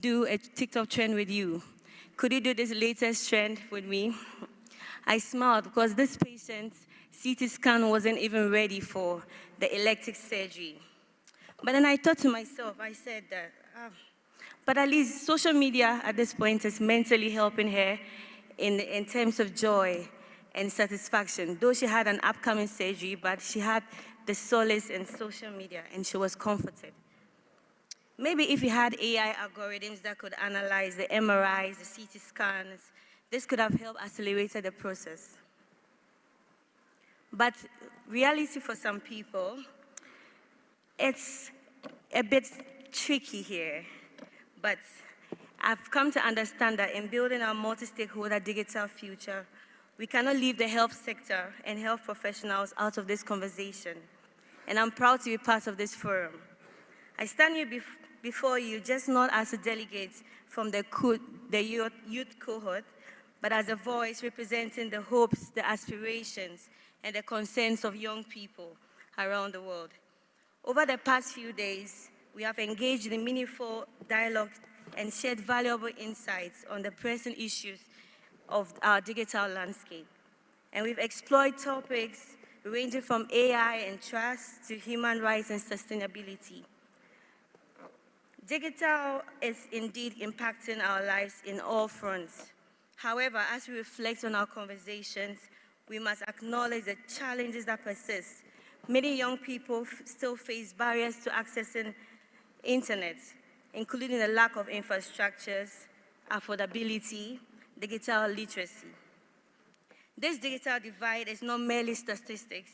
do a TikTok trend with you. Could you do this latest trend with me? I smiled because this patient's CT scan wasn't even ready for the elective surgery. But then I thought to myself, I said that, but at least social media at this point is mentally helping her in terms of joy and satisfaction. Though she had an upcoming surgery, but she had the solace in social media and she was comforted. Maybe if we had AI algorithms that could analyze the MRIs, the CT scans, this could have helped accelerate the process. But reality for some people, it's a bit tricky here. But I've come to understand that in building our multi-stakeholder digital future, we cannot leave the health sector and health professionals out of this conversation. And I'm proud to be part of this forum. I stand here before you just not as a delegate from the youth cohort, but as a voice representing the hopes, the aspirations, and the concerns of young people around the world. Over the past few days, we have engaged in meaningful dialogue and shared valuable insights on the pressing issues of our digital landscape. And we've explored topics ranging from AI and trust to human rights and sustainability. Digital is indeed impacting our lives in all fronts. However, as we reflect on our conversations, we must acknowledge the challenges that persist. Many young people still face barriers to accessing internet, including the lack of infrastructures, affordability, digital literacy. This digital divide is not merely statistics.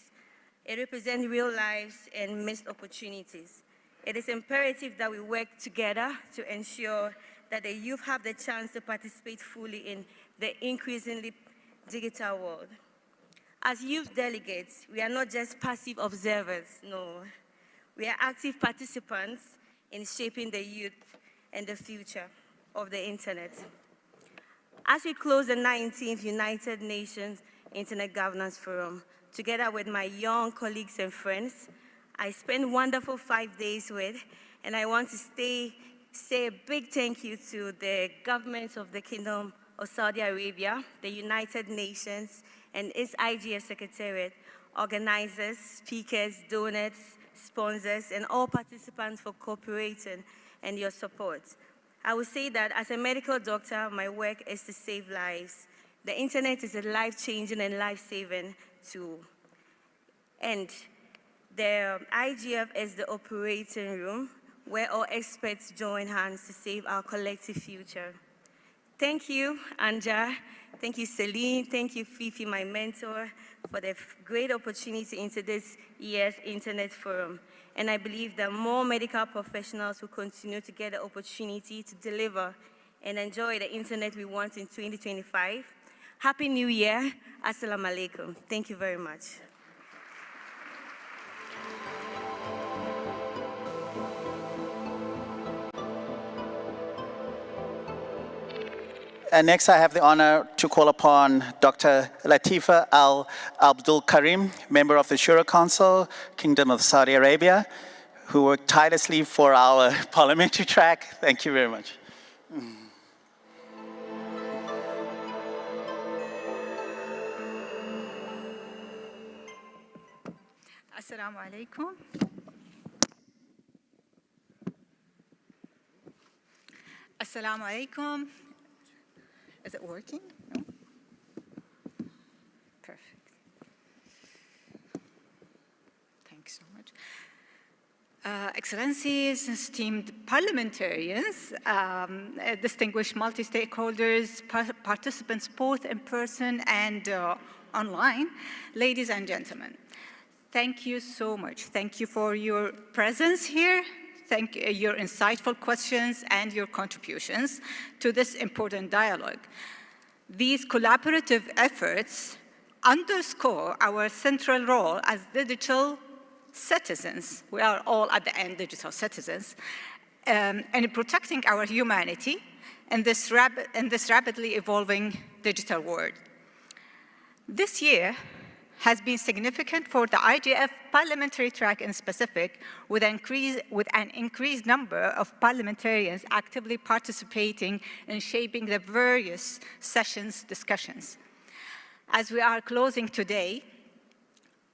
It represents real lives and missed opportunities. It is imperative that we work together to ensure that the youth have the chance to participate fully in the increasingly digital world. As youth delegates, we are not just passive observers, no. We are active participants in shaping the youth and the future of the internet. As we close the 19th United Nations Internet Governance Forum, together with my young colleagues and friends, I spent wonderful 5 days with, and I want to say a big thank you to the government of the Kingdom of Saudi Arabia, the United Nations, and its IGF Secretariat, organizers, speakers, donors, sponsors, and all participants for cooperating and your support. I would say that as a medical doctor, my work is to save lives. The internet is a life-changing and life-saving tool. And the IGF is the operating room where all experts join hands to save our collective future. Thank you, Anja. Thank you, Celine. Thank you, Fifi, my mentor, for the great opportunity into this year's Internet Forum. And I believe that more medical professionals will continue to get the opportunity to deliver and enjoy the internet we want in 2025. Happy New Year. Assalamu alaikum. Thank you very much. Next, I have the honor to call upon Dr. Latifa Al-Abdul Karim, member of the Shura Council, Kingdom of Saudi Arabia, who worked tirelessly for our parliamentary track. Thank you very much. Assalamu alaikum. Assalamu alaikum. Is it working? No? Perfect. Thanks so much. Excellencies, esteemed parliamentarians, distinguished multi-stakeholders, participants both in person and online, ladies and gentlemen, thank you so much. Thank you for your presence here. Thank you, your insightful questions and your contributions to this important dialogue. These collaborative efforts underscore our central role as digital citizens. We are all at the end digital citizens, and in protecting our humanity in this rapidly evolving digital world. This year has been significant for the IGF parliamentary track in specific, with an increased number of parliamentarians actively participating in shaping the various sessions discussions. As we are closing today,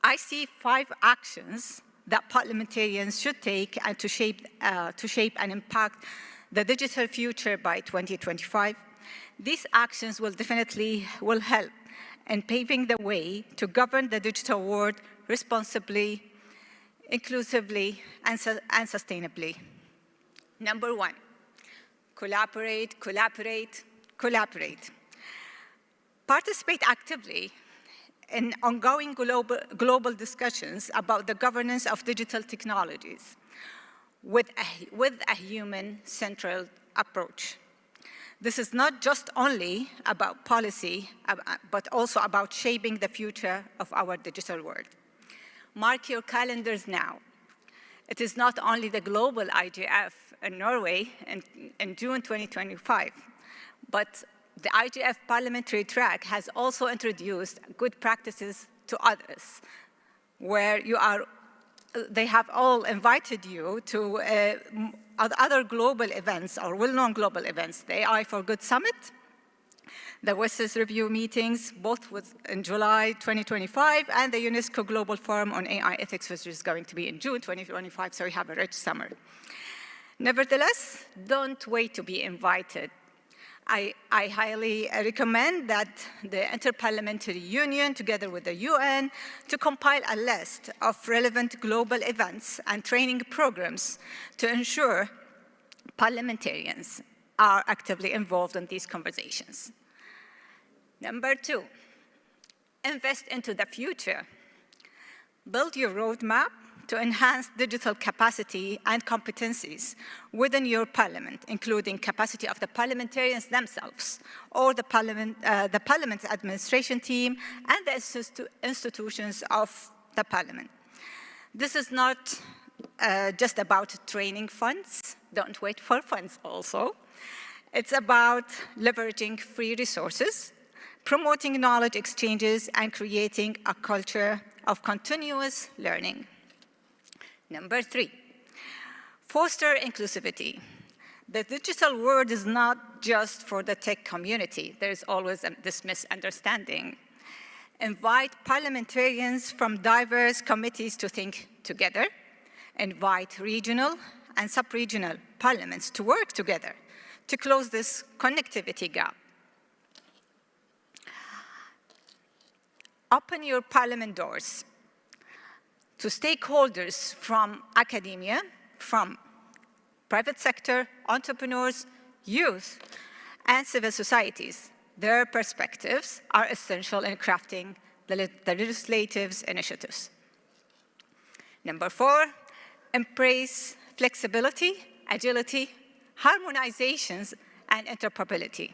I see 5 actions that parliamentarians should take and to shape and impact the digital future by 2025. These actions will definitely help in paving the way to govern the digital world responsibly, inclusively, and sustainably. Number 1, collaborate, collaborate, collaborate. Participate actively in ongoing global discussions about the governance of digital technologies with a human-central approach. This is not just only about policy, but also about shaping the future of our digital world. Mark your calendars now. It is not only the global IGF in Norway in June 2025, but the IGF parliamentary track has also introduced good practices to others, where they have all invited you to other global events or well-known global events, the AI for Good Summit, the WSIS review meetings, both in July 2025, and the UNESCO Global Forum on AI Ethics, which is going to be in June 2025, so we have a rich summer. Nevertheless, don't wait to be invited. I highly recommend that the Interparliamentary Union, together with the UN, to compile a list of relevant global events and training programs to ensure parliamentarians are actively involved in these conversations. Number 2, invest into the future. Build your roadmap to enhance digital capacity and competencies within your parliament, including capacity of the parliamentarians themselves, or the parliament's administration team, and the institutions of the parliament. This is not just about training funds. Don't wait for funds also. It's about leveraging free resources, promoting knowledge exchanges, and creating a culture of continuous learning. Number 3, foster inclusivity. The digital world is not just for the tech community. There's always this misunderstanding. Invite parliamentarians from diverse committees to think together. Invite regional and sub-regional parliaments to work together to close this connectivity gap. Open your parliament doors to stakeholders from academia, from private sector, entrepreneurs, youth, and civil societies. Their perspectives are essential in crafting the legislative initiatives. Number 4, embrace flexibility, agility, harmonizations, and interoperability.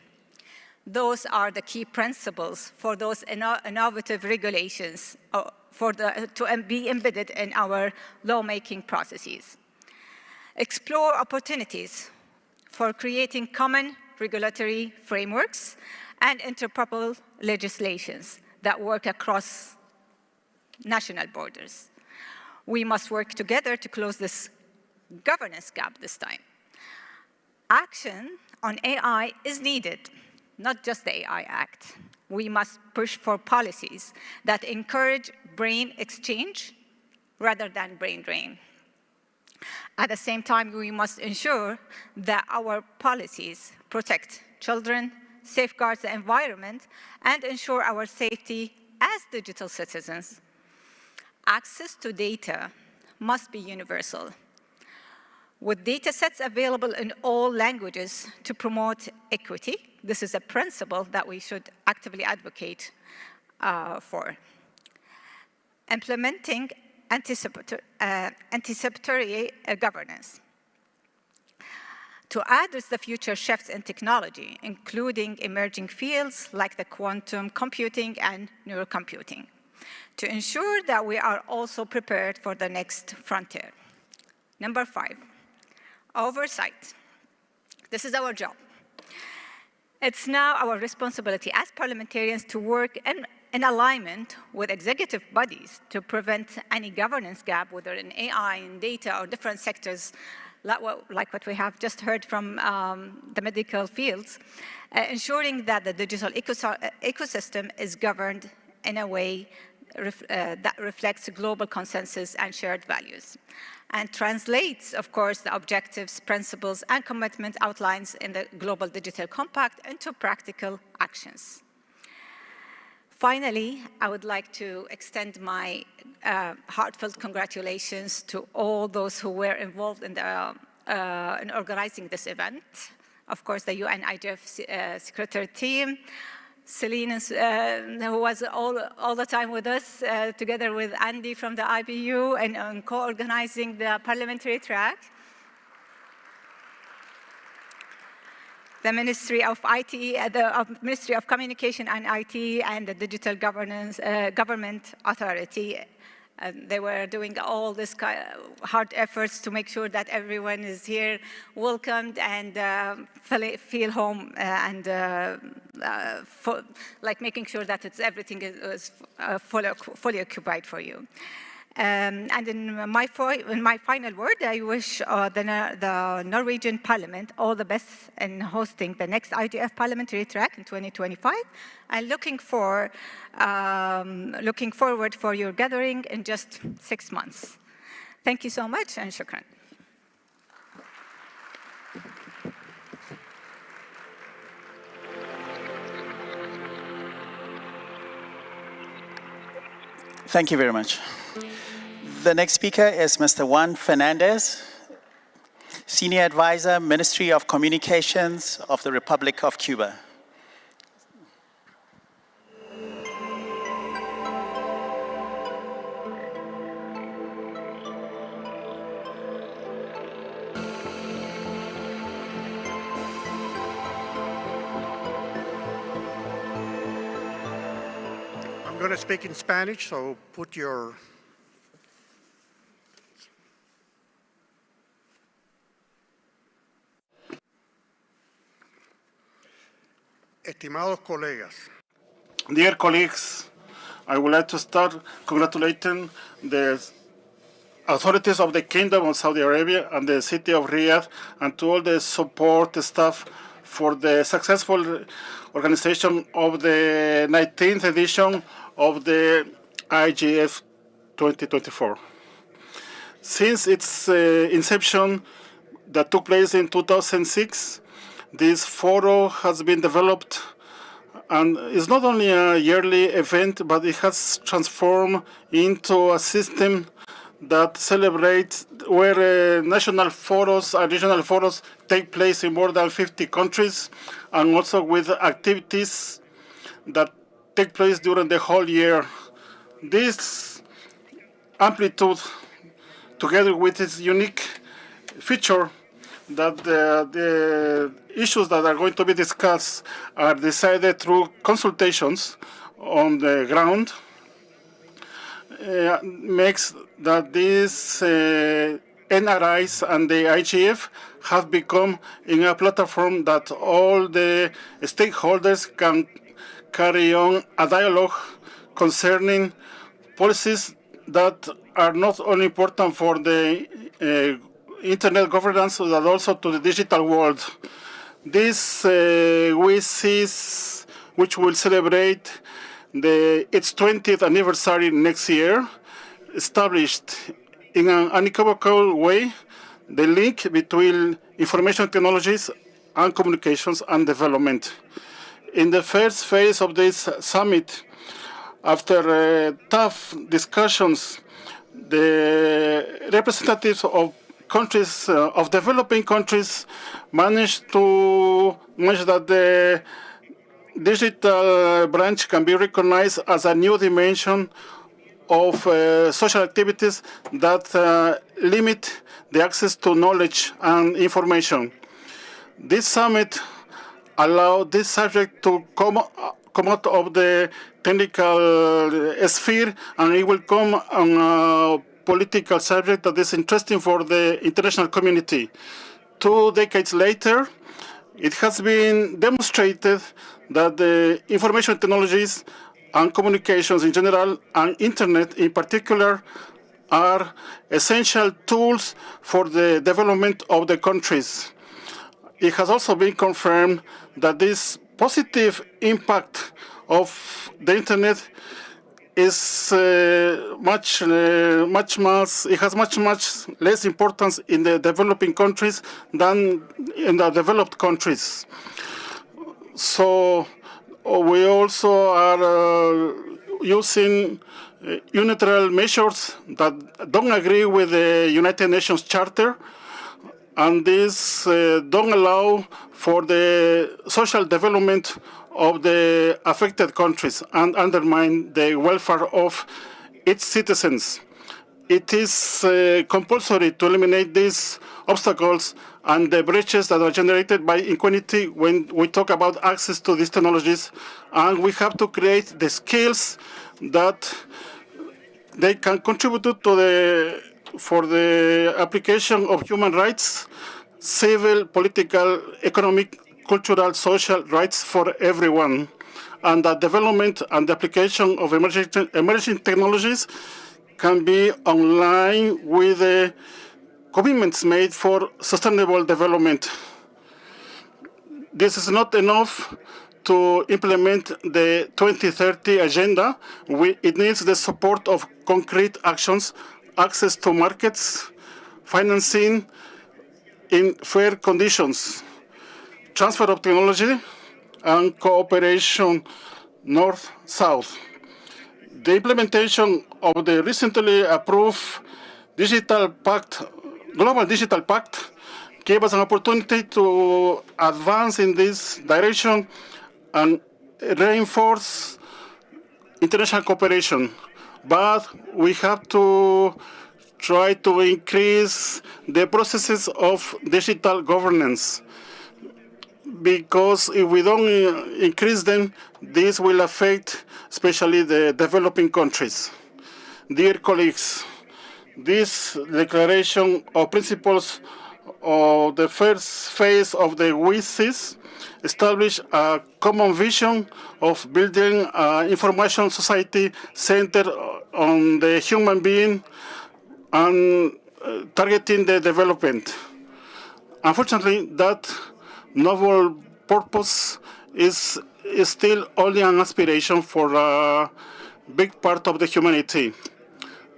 Those are the key principles for those innovative regulations to be embedded in our lawmaking processes. Explore opportunities for creating common regulatory frameworks and interoperable legislations that work across national borders. We must work together to close this governance gap this time. Action on AI is needed, not just the AI Act. We must push for policies that encourage brain exchange rather than brain drain. At the same time, we must ensure that our policies protect children, safeguard the environment, and ensure our safety as digital citizens. Access to data must be universal, with data sets available in all languages to promote equity. This is a principle that we should actively advocate for. Implementing anticipatory governance to address the future shifts in technology, including emerging fields like the quantum computing and neurocomputing, to ensure that we are also prepared for the next frontier. Number 5, oversight. This is our job. It's now our responsibility as parliamentarians to work in alignment with executive bodies to prevent any governance gap, whether in AI, in data, or different sectors, like what we have just heard from the medical fields, ensuring that the digital ecosystem is governed in a way that reflects global consensus and shared values, and translates, of course, the objectives, principles, and commitment outlines in the Global Digital Compact into practical actions. Finally, I would like to extend my heartfelt congratulations to all those who were involved in organizing this event. Of course, the UN IGF Secretary team, Celine, who was all the time with us, together with Andy from the IBU, and co-organizing the parliamentary track. The Ministry of IT, the Ministry of Communication and IT, and the Digital Government Authority. They were doing all this hard efforts to make sure that everyone is here, welcomed, and feel home, and like making sure that everything is fully occupied for you. And in my final word, I wish the Norwegian Parliament all the best in hosting the next IGF Parliamentary Track in 2025, and looking forward for your gathering in just 6 months. Thank you so much, and shukran. Thank you very much. The next speaker is Mr. Juan Fernandez, Senior Advisor, Ministry of Communications of the Republic of Cuba. I'm going to speak in Spanish, so put your estimados colegas. Dear colleagues, I would like to start congratulating the authorities of the Kingdom of Saudi Arabia and the city of Riyadh, and to all the support staff for the successful organization of the 19th edition of the IGF 2024. Since its inception that took place in 2006, this forum has been developed, and is not only a yearly event, but it has transformed into a system that celebrates where national forums and regional forums take place in more than 50 countries, and also with activities that take place during the whole year. This amplitude, together with its unique feature, that the issues that are going to be discussed are decided through consultations on the ground, makes that these NRIs and the IGF have become in a platform that all the stakeholders can carry on a dialogue concerning policies that are not only important for the internet governance, but also to the digital world. This WCS, which will celebrate its 20th anniversary next year, established in an unequivocal way the link between information technologies and communications and development. In the first phase of this summit, after tough discussions, the representatives of countries, of developing countries, managed to manage that the digital branch can be recognized as a new dimension of social activities that limit the access to knowledge and information. This summit allowed this subject to come out of the technical sphere, and it will come on a political subject that is interesting for the international community. 2 decades later, it has been demonstrated that the information technologies and communications in general, and internet in particular, are essential tools for the development of the countries. It has also been confirmed that this positive impact of the internet is it has much less importance in the developing countries than in the developed countries. So we also are using unilateral measures that don't agree with the United Nations Charter, and this don't allow for the social development of the affected countries and undermine the welfare of its citizens. It is compulsory to eliminate these obstacles and the breaches that are generated by inequality when we talk about access to these technologies, and we have to create the skills that they can contribute to for the application of human rights, civil, political, economic, cultural, social rights for everyone. And the development and the application of emerging technologies can be online with the commitments made for sustainable development. This is not enough to implement the 2030 agenda. It needs the support of concrete actions, access to markets, financing in fair conditions, transfer of technology, and cooperation north-south. The implementation of the recently approved Global Digital Pact gave us an opportunity to advance in this direction and reinforce international cooperation. But we have to try to increase the processes of digital governance, because if we don't increase them, this will affect especially the developing countries. Dear colleagues, this declaration of principles of the first phase of the WSIS establish a common vision of building an information society centered on the human being and targeting the development. Unfortunately, that novel purpose is still only an aspiration for a big part of the humanity.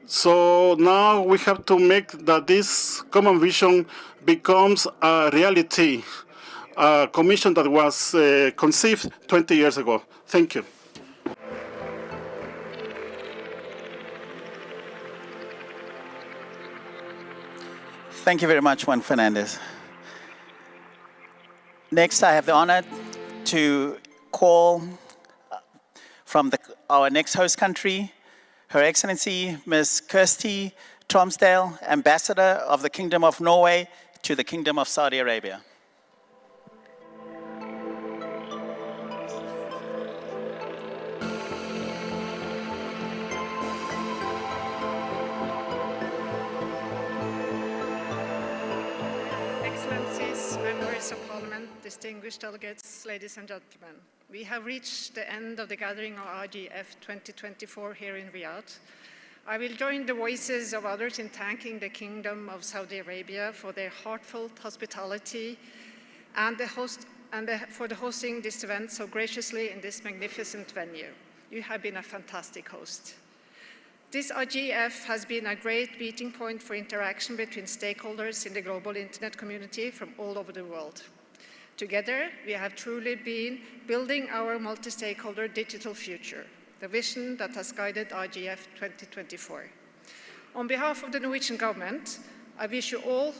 So now we have to make that this common vision becomes a reality, a commission that was conceived 20 years ago. Thank you. Thank you very much, Juan Fernandez. Next, I have the honor to call from our next host country, Her Excellency Ms. Kirsty Tromsdale, Ambassador of the Kingdom of Norway to the Kingdom of Saudi Arabia. Excellencies, members of Parliament, distinguished delegates, ladies and gentlemen, we have reached the end of the gathering of IGF 2024 here in Riyadh. I will join the voices of others in thanking the Kingdom of Saudi Arabia for their heartfelt hospitality and for hosting this event so graciously in this magnificent venue. You have been a fantastic host. This IGF has been a great meeting point for interaction between stakeholders in the global internet community from all over the world. Together, we have truly been building our multi-stakeholder digital future, the vision that has guided IGF 2024. On behalf of the Norwegian government, I wish you all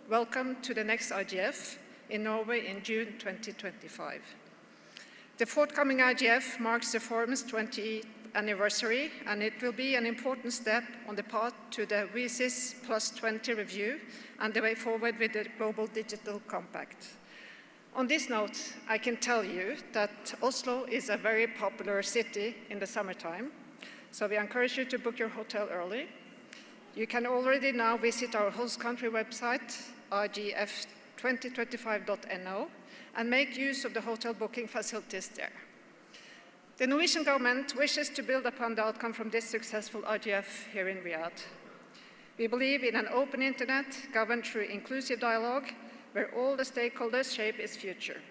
welcome to the next IGF in Norway in June 2025. The forthcoming IGF marks the forum's 20th anniversary, and it will be an important step on the path to the WSIS Plus 20 review and the way forward with the Global Digital Compact. On this note, I can tell you that Oslo is a very popular city in the summertime, so we encourage you to book your hotel early. You can already now visit our host country website, igf2025.no, and make use of the hotel booking facilities there. The Norwegian government wishes to build upon the outcome from this successful IGF here in Riyadh. We believe in an open internet governed through inclusive dialogue where all the stakeholders shape its future.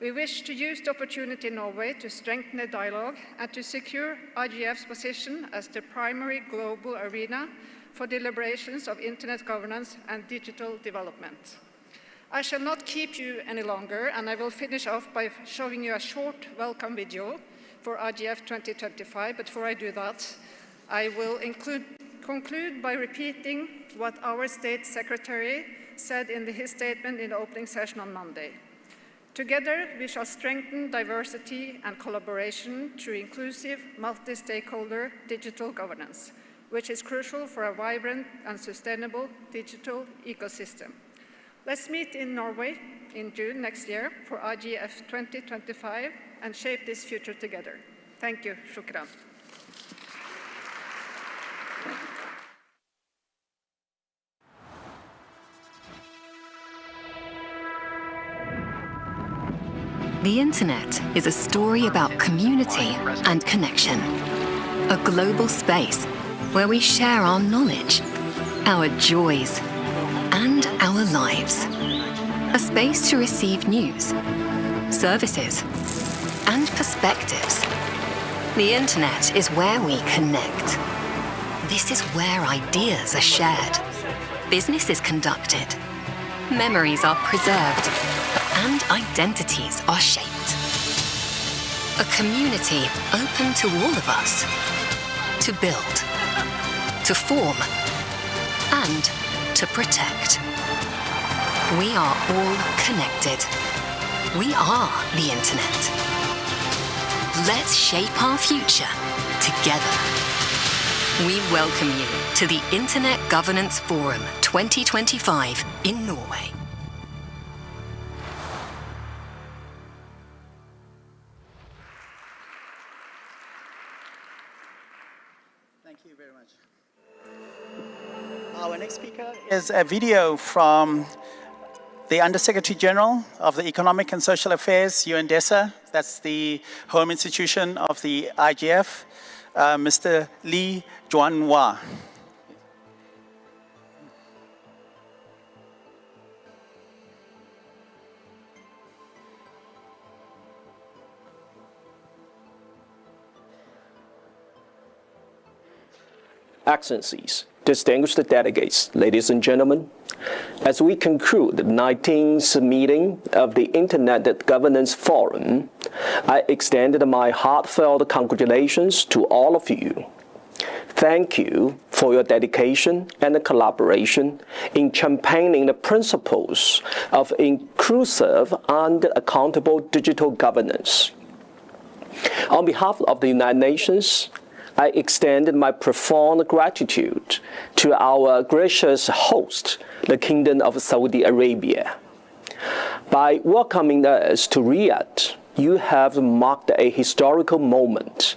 We wish to use the opportunity in Norway to strengthen the dialogue and to secure IGF's position as the primary global arena for deliberations of internet governance and digital development. I shall not keep you any longer, and I will finish off by showing you a short welcome video for IGF 2025. But before I do that, I will conclude by repeating what our State Secretary said in his statement in the opening session on Monday. Together, we shall strengthen diversity and collaboration through inclusive, multi-stakeholder digital governance, which is crucial for a vibrant and sustainable digital ecosystem. Let's meet in Norway in June next year for IGF 2025 and shape this future together. Thank you. Shukran. The Internet is a story about community and connection. A global space where we share our knowledge, our joys, and our lives. A space to receive news, services, and perspectives. The Internet is where we connect. This is where ideas are shared, business is conducted, memories are preserved, and identities are shaped. A community open to all of us, to build, to form, and to protect. We are all connected. We are the Internet. Let's shape our future together. We welcome you to the Internet Governance Forum 2025 in Norway. Thank you very much. Our next speaker is a video from the Undersecretary General of the Economic and Social Affairs, UNDESA. That's the home institution of the IGF, Mr. Lee Juan-Hua. Excellencies, distinguished delegates, ladies and gentlemen, as we conclude the 19th meeting of the Internet Governance Forum, I extend my heartfelt congratulations to all of you. Thank you for your dedication and collaboration in championing the principles of inclusive and accountable digital governance. On behalf of the United Nations, I extend my profound gratitude to our gracious host, the Kingdom of Saudi Arabia. By welcoming us to Riyadh, you have marked a historical moment,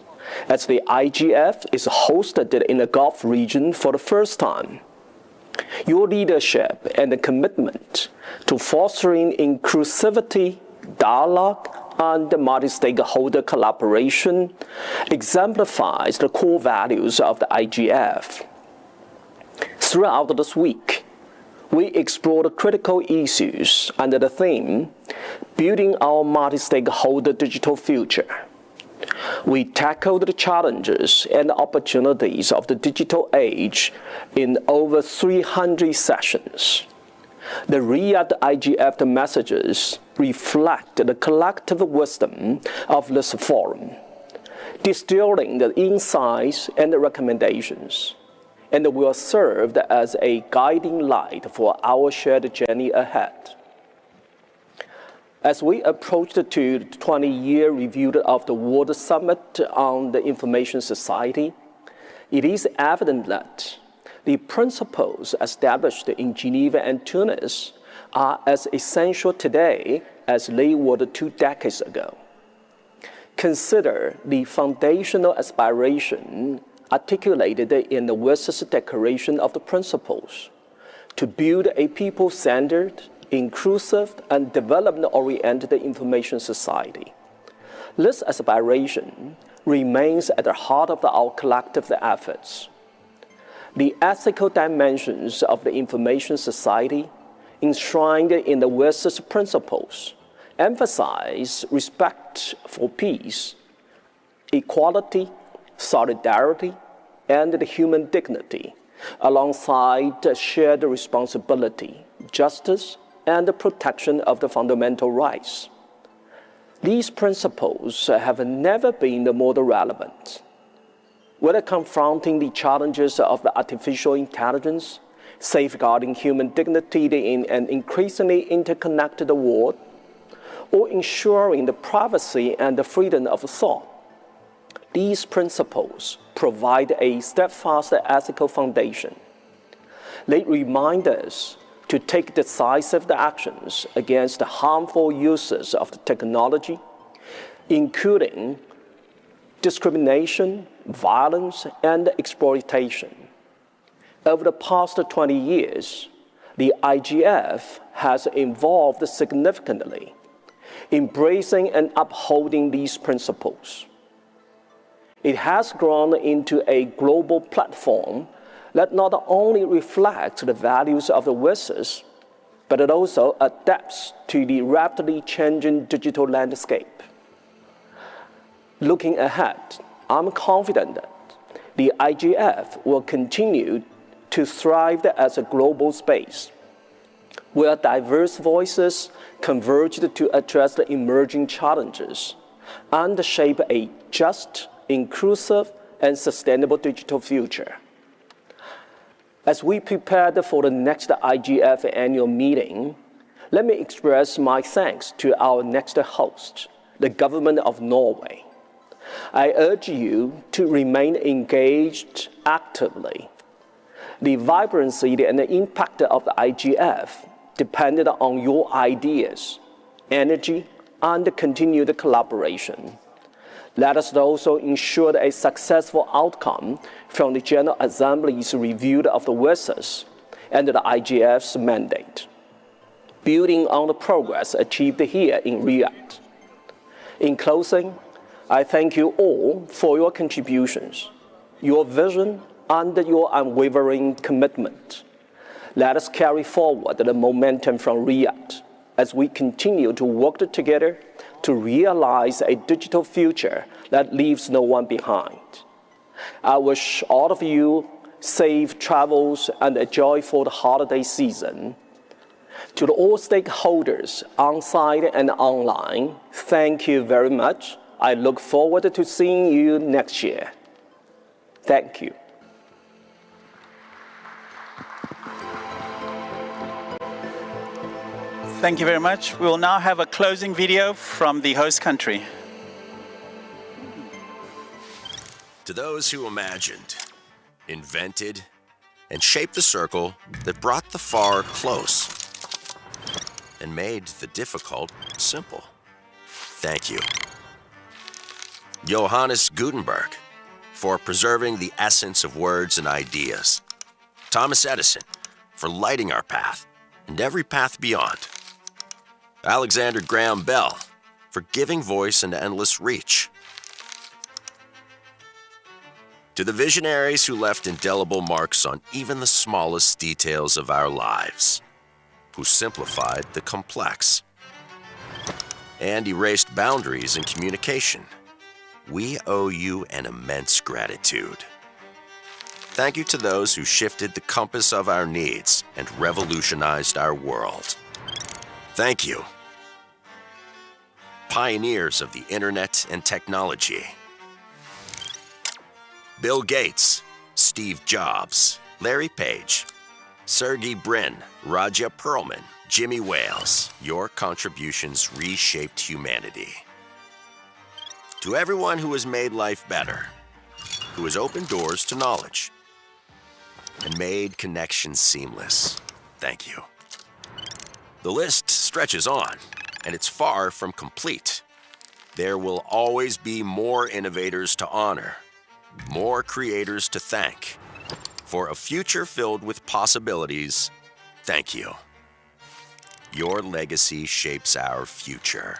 as the IGF is hosted in the Gulf region for the first time. Your leadership and commitment to fostering inclusivity, dialogue, and multi-stakeholder collaboration exemplifies the core values of the IGF. Throughout this week, we explored critical issues under the theme, Building Our Multi-Stakeholder Digital Future. We tackled the challenges and opportunities of the digital age in over 300 sessions. The Riyadh IGF messages reflect the collective wisdom of this forum, distilling the insights and the recommendations, and will serve as a guiding light for our shared journey ahead. As we approach the 20-year review of the World Summit on the Information Society, it is evident that the principles established in Geneva and Tunis are as essential today as they were 2 decades ago. Consider the foundational aspiration articulated in the West's Declaration of the Principles to build a people-centered, inclusive, and development-oriented information society. This aspiration remains at the heart of our collective efforts. The ethical dimensions of the information society, enshrined in the WSIS principles, emphasize respect for peace, equality, solidarity, and the human dignity, alongside shared responsibility, justice, and the protection of the fundamental rights. These principles have never been more relevant. Whether confronting the challenges of the artificial intelligence, safeguarding human dignity in an increasingly interconnected world, or ensuring the privacy and the freedom of thought, these principles provide a steadfast ethical foundation. They remind us to take decisive actions against the harmful uses of the technology, including discrimination, violence, and exploitation. Over the past 20 years, the IGF has evolved significantly, embracing and upholding these principles. It has grown into a global platform that not only reflects the values of the WSIS, but it also adapts to the rapidly changing digital landscape. Looking ahead, I'm confident that the IGF will continue to thrive as a global space, where diverse voices converge to address the emerging challenges and shape a just, inclusive, and sustainable digital future. As we prepare for the next IGF annual meeting, let me express my thanks to our next host, the government of Norway. I urge you to remain engaged actively. The vibrancy and the impact of the IGF depended on your ideas, energy, and continued collaboration. Let us also ensure a successful outcome from the General Assembly's review of the WSIS and the IGF's mandate, building on the progress achieved here in Riyadh. In closing, I thank you all for your contributions, your vision, and your unwavering commitment. Let us carry forward the momentum from Riyadh as we continue to work together to realize a digital future that leaves no one behind. I wish all of you safe travels and a joyful holiday season. To all stakeholders on-site and online, thank you very much. I look forward to seeing you next year. Thank you. Thank you very much. We will now have a closing video from the host country. To those who imagined, invented, and shaped the circle that brought the far close and made the difficult simple, thank you. Johannes Gutenberg, for preserving the essence of words and ideas. Thomas Edison, for lighting our path and every path beyond. Alexander Graham Bell, for giving voice and endless reach. To the visionaries who left indelible marks on even the smallest details of our lives, who simplified the complex and erased boundaries in communication, we owe you an immense gratitude. Thank you to those who shifted the compass of our needs and revolutionized our world. Thank you. Pioneers of the internet and technology. Bill Gates, Steve Jobs, Larry Page, Sergey Brin, Raja Perlman, Jimmy Wales, your contributions reshaped humanity. To everyone who has made life better, who has opened doors to knowledge, and made connections seamless, thank you. The list stretches on, and it's far from complete. There will always be more innovators to honor, more creators to thank. For a future filled with possibilities, thank you. Your legacy shapes our future.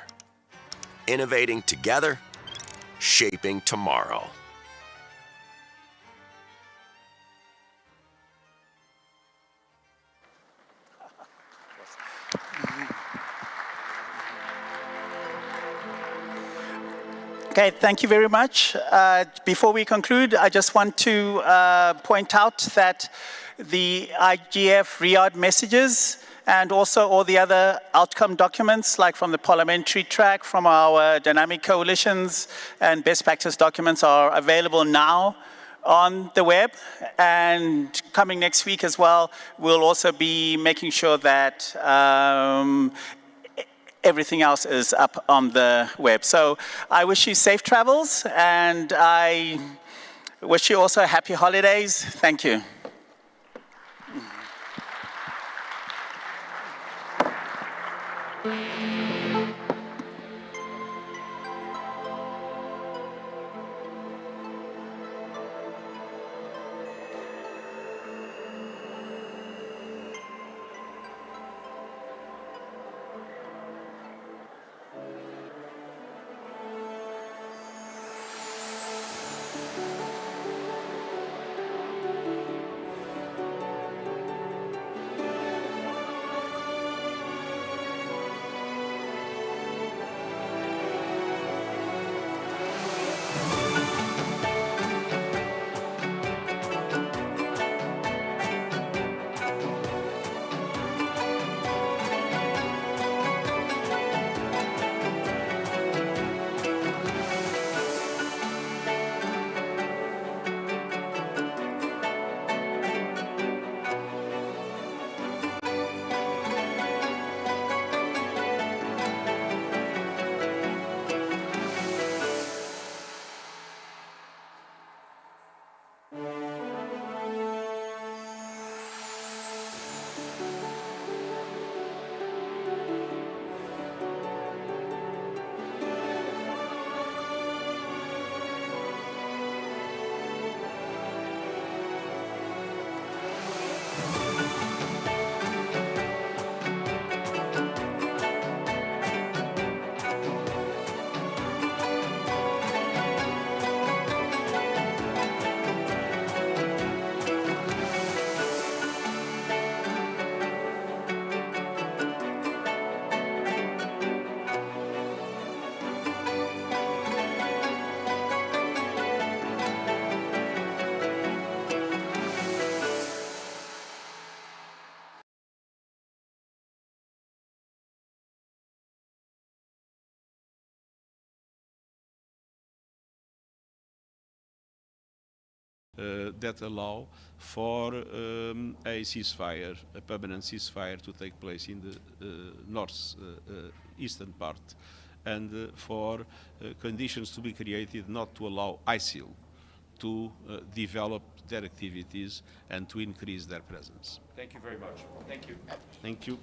Innovating together, shaping tomorrow. Okay, thank you very much. Before we conclude, I just want to point out that the IGF Riyadh messages and also all the other outcome documents, like from the parliamentary track, from our dynamic coalitions and best practice documents, are available now on the web. And coming next week as well, we'll also be making sure that everything else is up on the web. So I wish you safe travels, and I wish you also happy holidays. Thank you. that allow for a ceasefire, a permanent ceasefire to take place in the eastern part, and for conditions to be created not to allow ISIL to develop their activities and to increase their presence. Thank you very much. Thank you. Thank you.